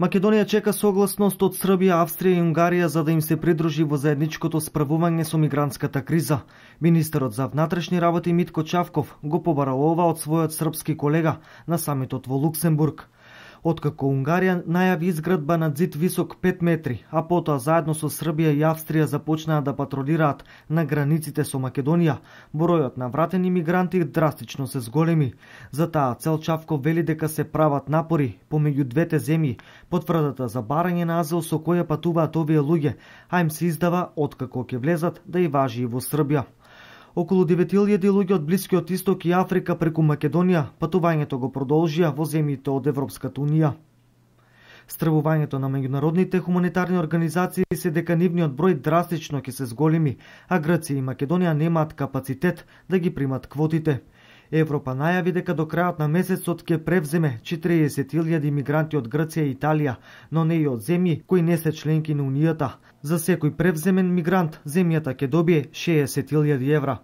Македонија чека согласност од Србија, Австрија и Унгарија за да им се придружи во заедничкото справување со мигрантската криза. Министерот за внатрешни работи Митко Чавков го побарал ова од својот српски колега на самитот во Луксембург. Откако Унгарија најави изградба на ѕид висок 5 метри, а потоа заедно со Србија и Австрија започнаа да патролираат на границите со Македонија, бројот на вратени мигранти драстично се зголеми. За таа цел Чавков вели дека се прават напори помеѓу двете земји, потврдата за барање на азил со која патуваат овие луѓе, а им се издава откако ќе влезат да и важи и во Србија. Околу 9.000 луѓе од Блискиот Исток и Африка преку Македонија патувањето го продолжија во земјите од Европската унија. Стравувањето на меѓународните хуманитарни организации се дека нивниот број драстично ќе се зголеми, а Грција и Македонија немаат капацитет да ги примат квотите. Европа најави дека до крајот на месецот ќе превземе 40.000 мигранти од Грција и Италија, но не и од земји кои не се членки на Унијата. За секој превземен мигрант, земјата ќе добие 60.000 евра.